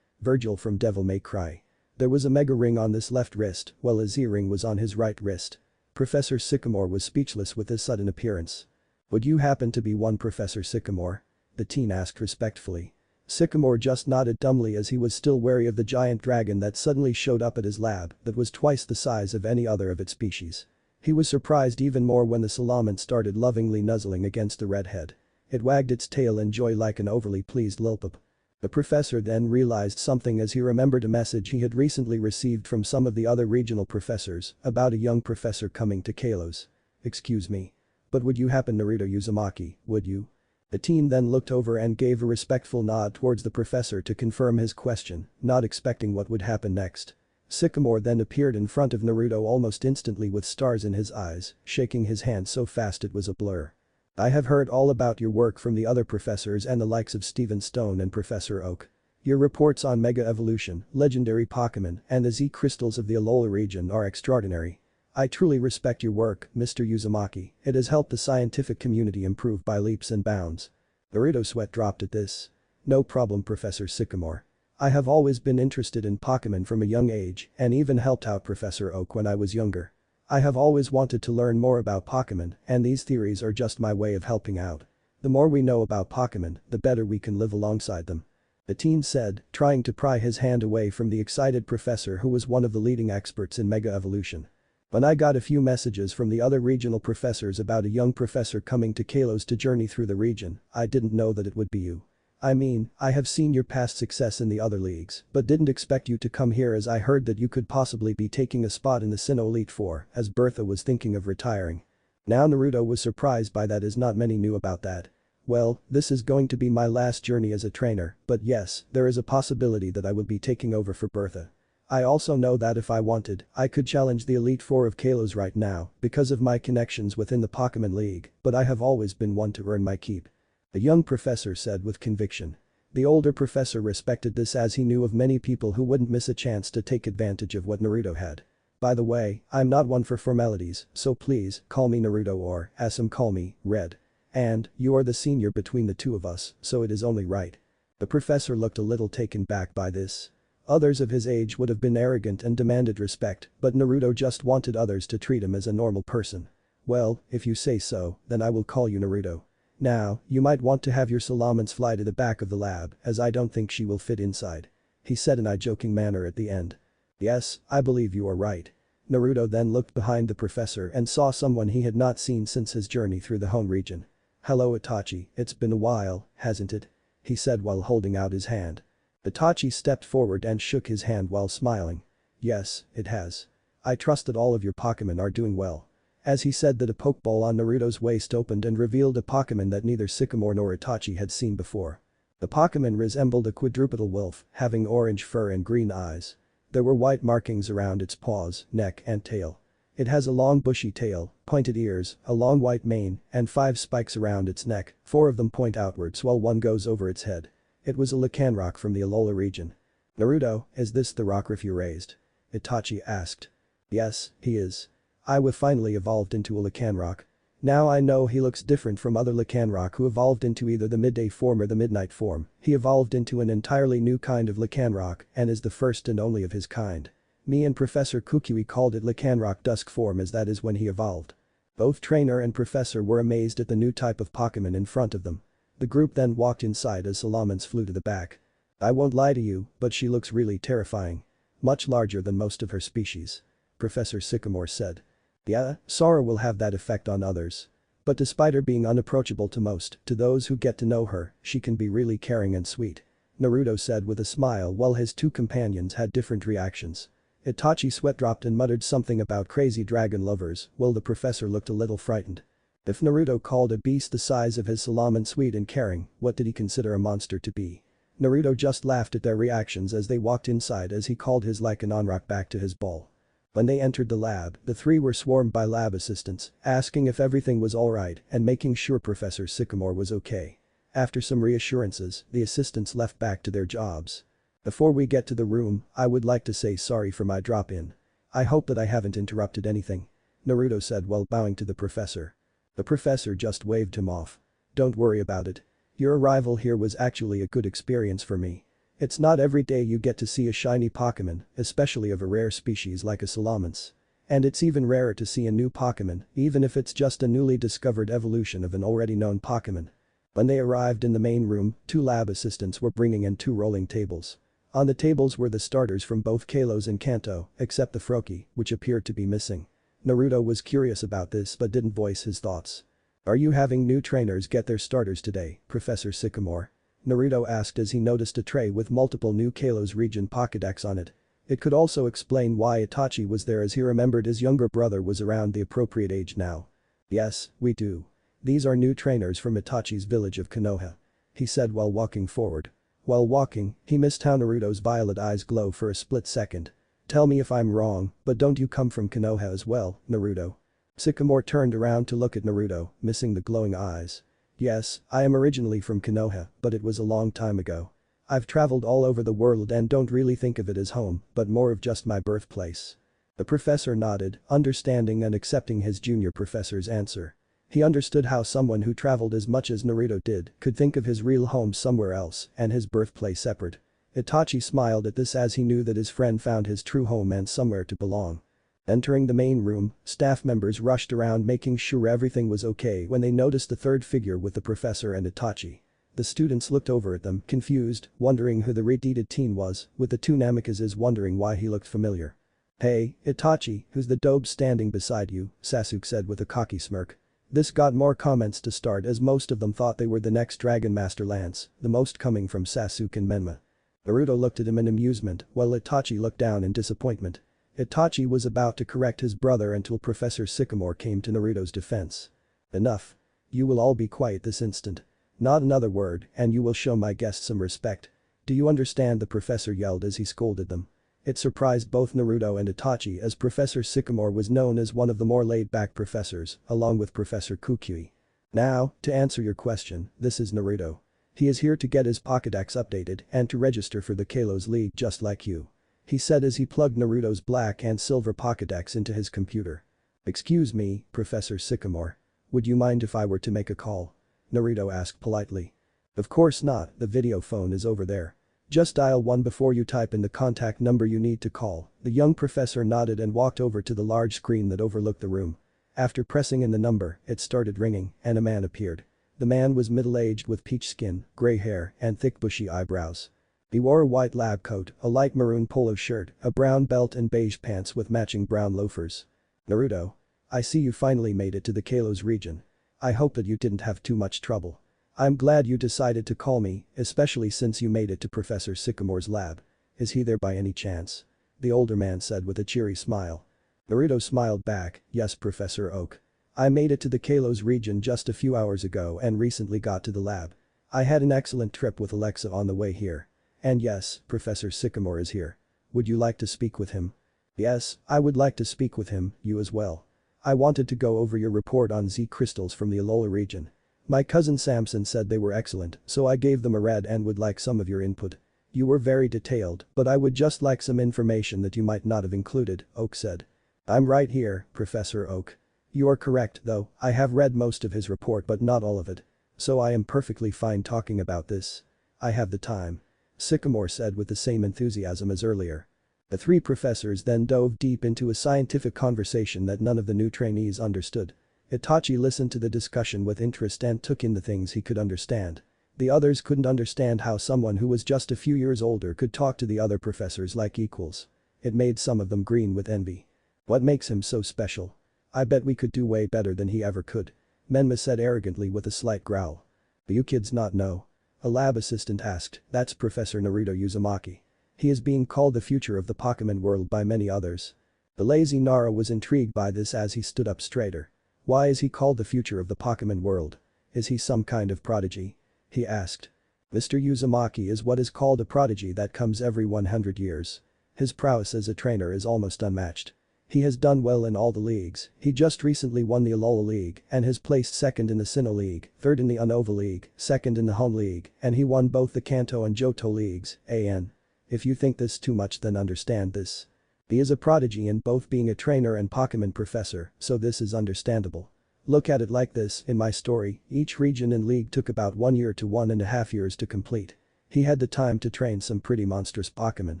Virgil from Devil May Cry. There was a mega ring on this left wrist, while a Z-ring was on his right wrist. Professor Sycamore was speechless with his sudden appearance. "Would you happen to be one Professor Sycamore?" the teen asked respectfully. Sycamore just nodded dumbly as he was still wary of the giant dragon that suddenly showed up at his lab that was twice the size of any other of its species. He was surprised even more when the Salamence started lovingly nuzzling against the redhead. It wagged its tail in joy like an overly pleased lilpup. The professor then realized something as he remembered a message he had recently received from some of the other regional professors about a young professor coming to Kalos. "Excuse me. But would you happen Naruto Uzumaki, would you?" The teen then looked over and gave a respectful nod towards the professor to confirm his question, not expecting what would happen next. Sycamore then appeared in front of Naruto almost instantly with stars in his eyes, shaking his hand so fast it was a blur. "I have heard all about your work from the other professors and the likes of Stephen Stone and Professor Oak. Your reports on Mega Evolution, legendary Pokémon, and the Z-crystals of the Alola region are extraordinary. I truly respect your work, Mr. Uzumaki, it has helped the scientific community improve by leaps and bounds." Naruto's sweat dropped at this. "No problem, Professor Sycamore. I have always been interested in Pokémon from a young age and even helped out Professor Oak when I was younger. I have always wanted to learn more about Pokémon and these theories are just my way of helping out. The more we know about Pokémon, the better we can live alongside them," the teen said, trying to pry his hand away from the excited professor who was one of the leading experts in Mega Evolution. "When I got a few messages from the other regional professors about a young professor coming to Kalos to journey through the region, I didn't know that it would be you. I mean, I have seen your past success in the other leagues, but didn't expect you to come here as I heard that you could possibly be taking a spot in the Sinnoh Elite Four as Bertha was thinking of retiring." Now Naruto was surprised by that as not many knew about that. "Well, this is going to be my last journey as a trainer, but yes, there is a possibility that I will be taking over for Bertha. I also know that if I wanted, I could challenge the Elite Four of Kalos right now because of my connections within the Pokémon League, but I have always been one to earn my keep," the young professor said with conviction. The older professor respected this as he knew of many people who wouldn't miss a chance to take advantage of what Naruto had. "By the way, I'm not one for formalities, so please call me Naruto or, as some call me, Red. And, you are the senior between the two of us, so it is only right." The professor looked a little taken back by this. Others of his age would have been arrogant and demanded respect, but Naruto just wanted others to treat him as a normal person. "Well, if you say so, then I will call you Naruto. Now, you might want to have your Salamence fly to the back of the lab as I don't think she will fit inside," he said in a joking manner at the end. "Yes, I believe you are right. Naruto then looked behind the professor and saw someone he had not seen since his journey through the Hone region. "Hello Itachi, it's been a while, hasn't it?" he said while holding out his hand. Itachi stepped forward and shook his hand while smiling. "Yes, it has. I trust that all of your Pokémon are doing well." As he said that, a Pokeball on Naruto's waist opened and revealed a Pokémon that neither Sycamore nor Itachi had seen before. The Pokémon resembled a quadrupedal wolf, having orange fur and green eyes. There were white markings around its paws, neck and tail. It has a long bushy tail, pointed ears, a long white mane, and 5 spikes around its neck, 4 of them point outwards while one goes over its head. It was a Lycanroc from the Alola region. "Naruto, is this the Rockruff you raised?" Itachi asked. "Yes, he is. I've finally evolved into a Lycanroc. Now I know he looks different from other Lycanroc who evolved into either the midday form or the midnight form. He evolved into an entirely new kind of Lycanroc and is the first and only of his kind. Me and Professor Kukui called it Lycanroc dusk form, as that is when he evolved." Both trainer and professor were amazed at the new type of Pokémon in front of them. The group then walked inside as Salamence flew to the back. "I won't lie to you, but she looks really terrifying. Much larger than most of her species," Professor Sycamore said. "Yeah, Sora will have that effect on others. But despite her being unapproachable to most, to those who get to know her, she can be really caring and sweet," Naruto said with a smile while his 2 companions had different reactions. Itachi sweat dropped and muttered something about crazy dragon lovers, while the professor looked a little frightened. If Naruto called a beast the size of his Salamence sweet and caring, what did he consider a monster to be? Naruto just laughed at their reactions as they walked inside as he called his Lycanroc back to his ball. When they entered the lab, the 3 were swarmed by lab assistants, asking if everything was alright and making sure Professor Sycamore was okay. After some reassurances, the assistants left back to their jobs. "Before we get to the room, I would like to say sorry for my drop-in. I hope that I haven't interrupted anything," Naruto said while bowing to the professor. The professor just waved him off. "Don't worry about it. Your arrival here was actually a good experience for me. It's not every day you get to see a shiny Pokémon, especially of a rare species like a Salamence. And it's even rarer to see a new Pokémon, even if it's just a newly discovered evolution of an already known Pokémon." When they arrived in the main room, 2 lab assistants were bringing in 2 rolling tables. On the tables were the starters from both Kalos and Kanto, except the Froakie, which appeared to be missing. Naruto was curious about this but didn't voice his thoughts. "Are you having new trainers get their starters today, Professor Sycamore?" Naruto asked as he noticed a tray with multiple new Kalos region Pokédex on it. It could also explain why Itachi was there, as he remembered his younger brother was around the appropriate age now. "Yes, we do. These are new trainers from Itachi's village of Konoha," he said while walking forward. While walking, he missed how Naruto's violet eyes glow for a split second. "Tell me if I'm wrong, but don't you come from Konoha as well, Naruto?" Sycamore turned around to look at Naruto, missing the glowing eyes. "Yes, I am originally from Konoha, but it was a long time ago. I've traveled all over the world and don't really think of it as home, but more of just my birthplace." The professor nodded, understanding and accepting his junior professor's answer. He understood how someone who traveled as much as Naruto did could think of his real home somewhere else and his birthplace separate. Itachi smiled at this as he knew that his friend found his true home and somewhere to belong. Entering the main room, staff members rushed around making sure everything was okay when they noticed the 3rd figure with the professor and Itachi. The students looked over at them, confused, wondering who the red-deeded teen was, with the 2 Namikases wondering why he looked familiar. "Hey, Itachi, who's the dope standing beside you?" Sasuke said with a cocky smirk. This got more comments to start as most of them thought they were the next Dragon Master Lance, the most coming from Sasuke and Menma. Naruto looked at him in amusement while Itachi looked down in disappointment. Itachi was about to correct his brother until Professor Sycamore came to Naruto's defense. "Enough. You will all be quiet this instant. Not another word and you will show my guests some respect. Do you understand?" the professor yelled as he scolded them. It surprised both Naruto and Itachi as Professor Sycamore was known as one of the more laid-back professors, along with Professor Kukui. "Now, to answer your question, this is Naruto. He is here to get his Pokédex updated and to register for the Kalos League just like you," he said as he plugged Naruto's black and silver Pokédex into his computer. "Excuse me, Professor Sycamore. Would you mind if I were to make a call?" Naruto asked politely. "Of course not, the video phone is over there. Just dial 1 before you type in the contact number you need to call." The young professor nodded and walked over to the large screen that overlooked the room. After pressing in the number, it started ringing and a man appeared. The man was middle-aged with peach skin, gray hair, and thick bushy eyebrows. He wore a white lab coat, a light maroon polo shirt, a brown belt and beige pants with matching brown loafers. Naruto. I see you finally made it to the Kalos region. I hope that you didn't have too much trouble. I'm glad you decided to call me, especially since you made it to Professor Sycamore's lab. Is he there by any chance? The older man said with a cheery smile. Naruto smiled back, yes Professor Oak. I made it to the Kalos region just a few hours ago and recently got to the lab. I had an excellent trip with Alexa on the way here. And yes, Professor Sycamore is here. Would you like to speak with him? Yes, I would like to speak with him, you as well. I wanted to go over your report on Z crystals from the Alola region. My cousin Samson said they were excellent, so I gave them a read and would like some of your input. You were very detailed, but I would just like some information that you might not have included, Oak said. I'm right here, Professor Oak. You are correct though, I have read most of his report but not all of it. So I am perfectly fine talking about this. I have the time. Sycamore said with the same enthusiasm as earlier. The three professors then dove deep into a scientific conversation that none of the new trainees understood. Itachi listened to the discussion with interest and took in the things he could understand. The others couldn't understand how someone who was just a few years older could talk to the other professors like equals. It made some of them green with envy. What makes him so special? I bet we could do way better than he ever could. Menma said arrogantly with a slight growl. Do you kids not know? A lab assistant asked, that's Professor Naruto Uzumaki. He is being called the future of the Pokemon world by many others. The lazy Nara was intrigued by this as he stood up straighter. Why is he called the future of the Pokemon world? Is he some kind of prodigy? He asked. Mr. Uzumaki is what is called a prodigy that comes every 100 years. His prowess as a trainer is almost unmatched. He has done well in all the leagues, he just recently won the Alola League and has placed second in the Sinnoh League, third in the Unova League, second in the Home League, and he won both the Kanto and Johto Leagues, AN. If you think this too much then understand this. He is a prodigy in both being a trainer and Pokemon professor, so this is understandable. Look at it like this, in my story, each region and league took about 1 year to 1.5 years to complete. He had the time to train some pretty monstrous Pokemon.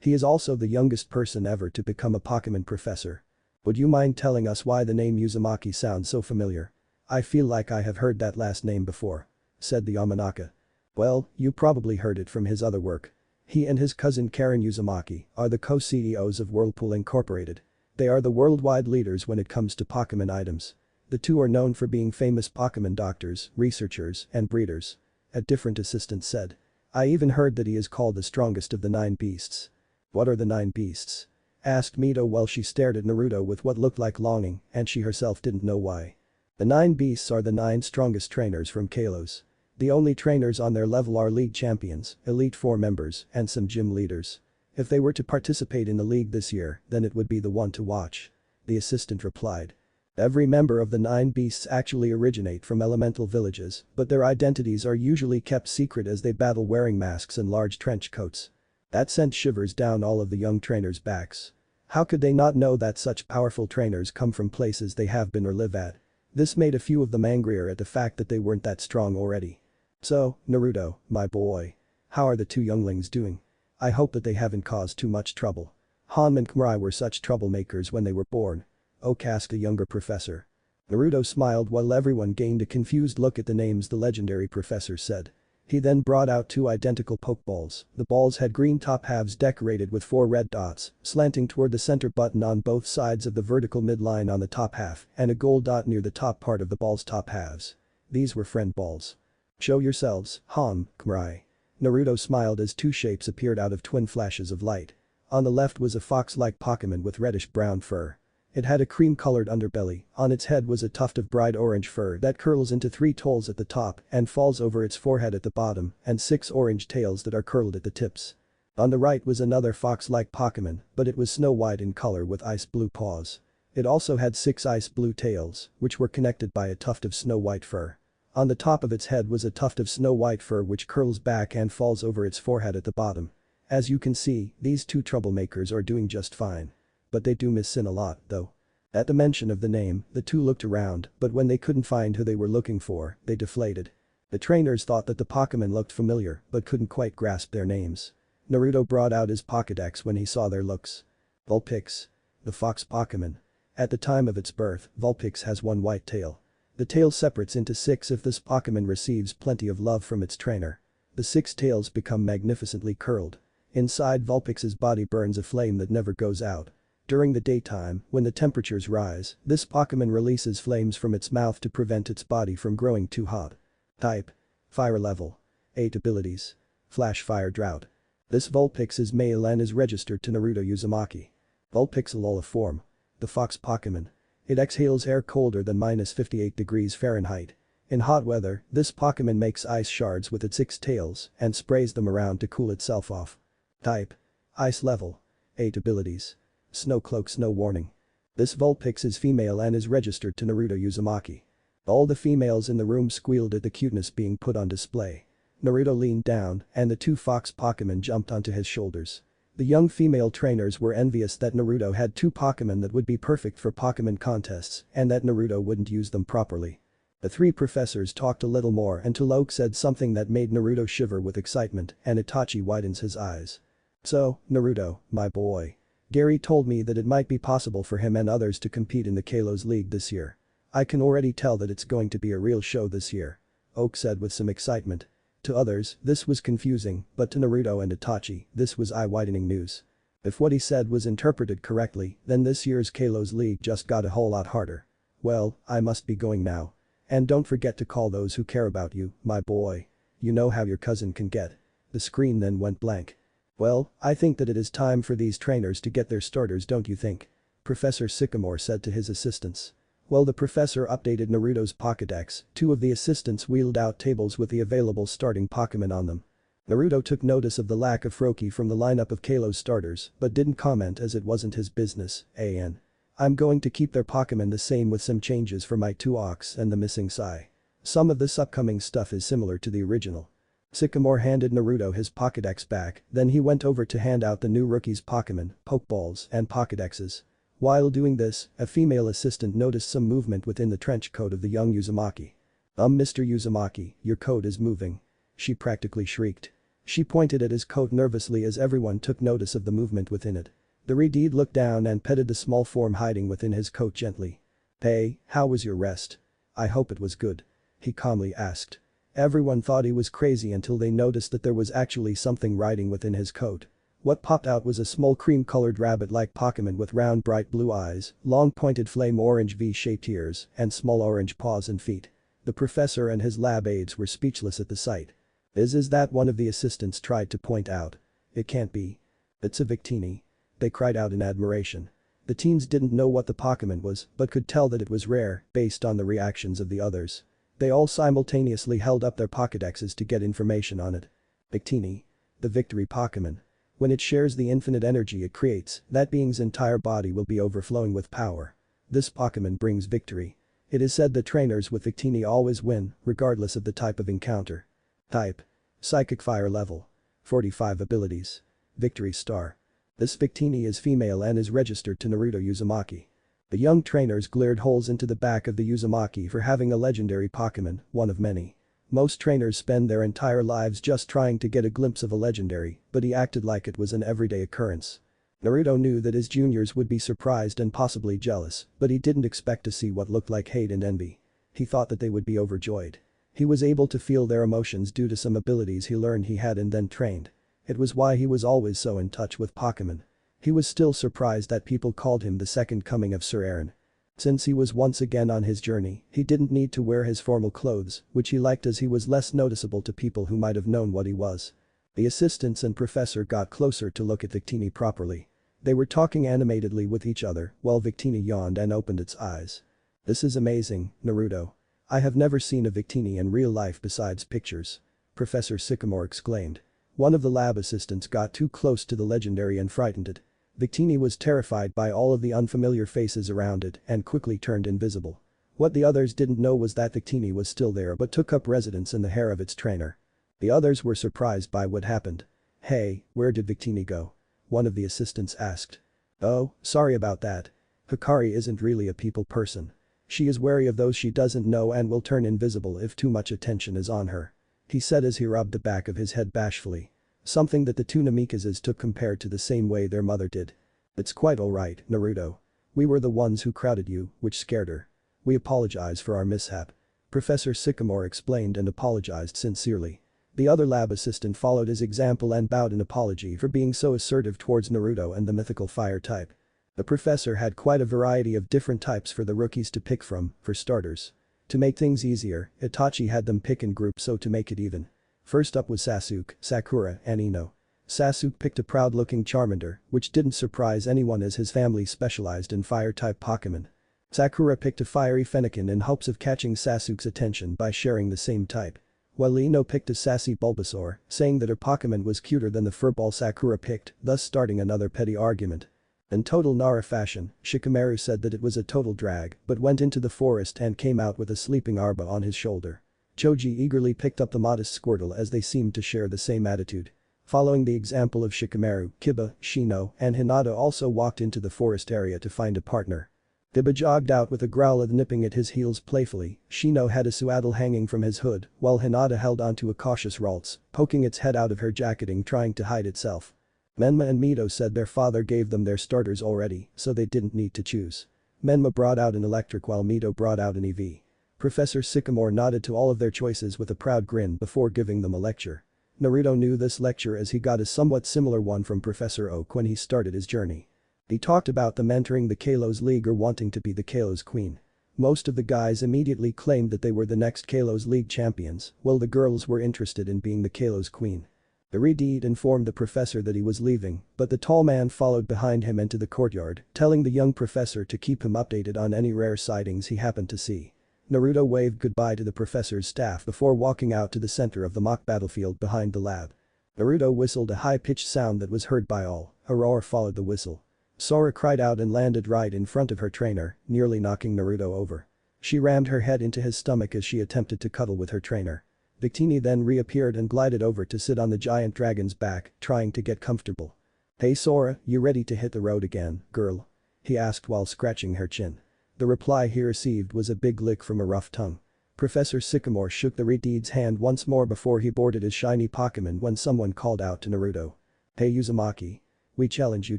He is also the youngest person ever to become a Pokemon professor. Would you mind telling us why the name Uzumaki sounds so familiar? I feel like I have heard that last name before. Said the Yamanaka. Well, you probably heard it from his other work. He and his cousin Karen Uzumaki are the co-CEOs of Whirlpool Incorporated. They are the worldwide leaders when it comes to Pokemon items. The two are known for being famous Pokemon doctors, researchers, and breeders. A different assistant said. I even heard that he is called the strongest of the 9 beasts. What are the 9 beasts? Asked Mito while she stared at Naruto with what looked like longing and she herself didn't know why. The 9 beasts are the 9 strongest trainers from Kalos. The only trainers on their level are league champions, elite 4 members, and some gym leaders. If they were to participate in the league this year, then it would be the one to watch. The assistant replied. Every member of the 9 beasts actually originate from elemental villages, but their identities are usually kept secret as they battle wearing masks and large trench coats. That sent shivers down all of the young trainers' backs. How could they not know that such powerful trainers come from places they have been or live at? This made a few of them angrier at the fact that they weren't that strong already. So, Naruto, my boy. How are the 2 younglings doing? I hope that they haven't caused too much trouble. Han and Kamirai were such troublemakers when they were born. Oak asked a younger professor. Naruto smiled while everyone gained a confused look at the names the legendary professor said. He then brought out 2 identical Pokeballs. The balls had green top halves decorated with 4 red dots, slanting toward the center button on both sides of the vertical midline on the top half, and a gold dot near the top part of the ball's top halves. These were friend balls. Show yourselves, Han, Kamirai. Naruto smiled as 2 shapes appeared out of twin flashes of light. On the left was a fox-like Pokemon with reddish-brown fur. It had a cream-colored underbelly, on its head was a tuft of bright orange fur that curls into 3 tolls at the top and falls over its forehead at the bottom, and 6 orange tails that are curled at the tips. On the right was another fox-like Pokemon, but it was snow-white in color with ice-blue paws. It also had 6 ice-blue tails, which were connected by a tuft of snow-white fur. On the top of its head was a tuft of snow-white fur which curls back and falls over its forehead at the bottom. As you can see, these 2 troublemakers are doing just fine. But they do miss Sin a lot, though. At the mention of the name, the 2 looked around, but when they couldn't find who they were looking for, they deflated. The trainers thought that the Pokemon looked familiar, but couldn't quite grasp their names. Naruto brought out his Pokédex when he saw their looks. Vulpix. The fox Pokemon. At the time of its birth, Vulpix has 1 white tail. The tail separates into 6 if this Pokemon receives plenty of love from its trainer. The 6 tails become magnificently curled. Inside Vulpix's body burns a flame that never goes out. During the daytime, when the temperatures rise, this Pokemon releases flames from its mouth to prevent its body from growing too hot. Type: Fire level. 8 abilities. Flash Fire Drought. This Vulpix is male and is registered to Naruto Uzumaki. Vulpix Alola the fox Pokemon. It exhales air colder than -58 degrees Fahrenheit. In hot weather, this Pokemon makes ice shards with its 6 tails and sprays them around to cool itself off. Type: Ice level. 8 abilities. Snow Cloak Snow Warning. This Vulpix is female and is registered to Naruto Uzumaki. All the females in the room squealed at the cuteness being put on display. Naruto leaned down and the 2 fox Pokemon jumped onto his shoulders. The young female trainers were envious that Naruto had 2 Pokemon that would be perfect for Pokemon contests and that Naruto wouldn't use them properly. The 3 professors talked a little more until Oak said something that made Naruto shiver with excitement and Itachi widens his eyes. So, Naruto, my boy. Gary told me that it might be possible for him and others to compete in the Kalos League this year. I can already tell that it's going to be a real show this year. Oak said with some excitement. To others, this was confusing, but to Naruto and Itachi, this was eye-widening news. If what he said was interpreted correctly, then this year's Kalos League just got a whole lot harder. Well, I must be going now. And don't forget to call those who care about you, my boy. You know how your cousin can get. The screen then went blank. Well, I think that it is time for these trainers to get their starters, don't you think? Professor Sycamore said to his assistants. While the professor updated Naruto's Pokédex, 2 of the assistants wheeled out tables with the available starting Pokémon on them. Naruto took notice of the lack of Froakie from the lineup of Kalos starters but didn't comment as it wasn't his business. I'm going to keep their Pokémon the same with some changes for my 2 Ox and the missing Sai. Some of this upcoming stuff is similar to the original. Sycamore handed Naruto his Pokédex back, then he went over to hand out the new rookie's Pokémon, Pokeballs and Pokédexes. While doing this, a female assistant noticed some movement within the trench coat of the young Uzumaki. Mr. Uzumaki, your coat is moving. She practically shrieked. She pointed at his coat nervously as everyone took notice of the movement within it. The Redeed looked down and petted the small form hiding within his coat gently. Hey, how was your rest? I hope it was good. He calmly asked. Everyone thought he was crazy until they noticed that there was actually something riding within his coat. What popped out was a small cream-colored rabbit-like Pokemon with round bright blue eyes, long pointed flame orange V-shaped ears, and small orange paws and feet. The professor and his lab aides were speechless at the sight. Is that one of the assistants tried to point out? It can't be. It's a Victini. They cried out in admiration. The teens didn't know what the Pokemon was but could tell that it was rare based on the reactions of the others. They all simultaneously held up their Pokédexes to get information on it. Victini. The victory Pokemon. When it shares the infinite energy it creates, that being's entire body will be overflowing with power. This Pokemon brings victory. It is said that trainers with Victini always win, regardless of the type of encounter. Type: Psychic Fire level. 45 abilities. Victory Star. This Victini is female and is registered to Naruto Uzumaki. The young trainers glared holes into the back of the Uzumaki for having a legendary Pokemon, one of many. Most trainers spend their entire lives just trying to get a glimpse of a legendary, but he acted like it was an everyday occurrence. Naruto knew that his juniors would be surprised and possibly jealous, but he didn't expect to see what looked like hate and envy. He thought that they would be overjoyed. He was able to feel their emotions due to some abilities he learned he had and then trained. It was why he was always so in touch with Pokemon. He was still surprised that people called him the second coming of Sir Aaron. Since he was once again on his journey, he didn't need to wear his formal clothes, which he liked as he was less noticeable to people who might have known what he was. The assistants and professor got closer to look at Victini properly. They were talking animatedly with each other while Victini yawned and opened its eyes. This is amazing, Naruto. I have never seen a Victini in real life besides pictures. Professor Sycamore exclaimed. One of the lab assistants got too close to the legendary and frightened it. Victini was terrified by all of the unfamiliar faces around it and quickly turned invisible. What the others didn't know was that Victini was still there but took up residence in the hair of its trainer. The others were surprised by what happened. Hey, where did Victini go? One of the assistants asked. Oh, sorry about that. Hikari isn't really a people person. She is wary of those she doesn't know and will turn invisible if too much attention is on her. He said as he rubbed the back of his head bashfully. Something that the two Namikazes took compared to the same way their mother did. It's quite alright, Naruto. We were the ones who crowded you, which scared her. We apologize for our mishap. Professor Sycamore explained and apologized sincerely. The other lab assistant followed his example and bowed in apology for being so assertive towards Naruto and the mythical fire type. The professor had quite a variety of different types for the rookies to pick from, for starters. To make things easier, Itachi had them pick in groups so to make it even. First up was Sasuke, Sakura, and Ino. Sasuke picked a proud-looking Charmander, which didn't surprise anyone as his family specialized in fire-type Pokémon. Sakura picked a fiery Fennekin in hopes of catching Sasuke's attention by sharing the same type. While Ino picked a sassy Bulbasaur, saying that her Pokémon was cuter than the furball Sakura picked, thus starting another petty argument. In total Nara fashion, Shikamaru said that it was a total drag but went into the forest and came out with a sleeping Arba on his shoulder. Choji eagerly picked up the modest Squirtle as they seemed to share the same attitude. Following the example of Shikamaru, Kiba, Shino, and Hinata also walked into the forest area to find a partner. Kiba jogged out with a Growlithe nipping at his heels playfully, Shino had a Suaddle hanging from his hood, while Hinata held onto a cautious Ralts, poking its head out of her jacketing trying to hide itself. Menma and Mito said their father gave them their starters already, so they didn't need to choose. Menma brought out an electric while Mito brought out an EV. Professor Sycamore nodded to all of their choices with a proud grin before giving them a lecture. Naruto knew this lecture as he got a somewhat similar one from Professor Oak when he started his journey. He talked about them entering the Kalos League or wanting to be the Kalos Queen. Most of the guys immediately claimed that they were the next Kalos League champions, while the girls were interested in being the Kalos Queen. The Redeed informed the professor that he was leaving, but the tall man followed behind him into the courtyard, telling the young professor to keep him updated on any rare sightings he happened to see. Naruto waved goodbye to the professor's staff before walking out to the center of the mock battlefield behind the lab. Naruto whistled a high-pitched sound that was heard by all, a roar followed the whistle. Sora cried out and landed right in front of her trainer, nearly knocking Naruto over. She rammed her head into his stomach as she attempted to cuddle with her trainer. Victini then reappeared and glided over to sit on the giant dragon's back, trying to get comfortable. "Hey Sora, you ready to hit the road again, girl?" he asked while scratching her chin. The reply he received was a big lick from a rough tongue. Professor Sycamore shook the Redeed's hand once more before he boarded his shiny Pokémon when someone called out to Naruto. "Hey Uzumaki. We challenge you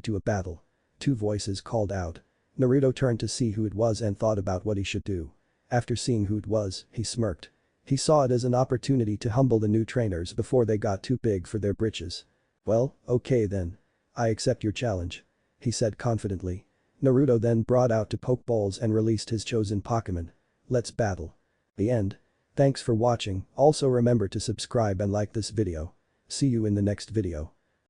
to a battle." Two voices called out. Naruto turned to see who it was and thought about what he should do. After seeing who it was, he smirked. He saw it as an opportunity to humble the new trainers before they got too big for their britches. "Well, okay then. I accept your challenge," he said confidently. Naruto then brought out two Pokeballs and released his chosen Pokémon. "Let's battle." The end. Thanks for watching, also remember to subscribe and like this video. See you in the next video.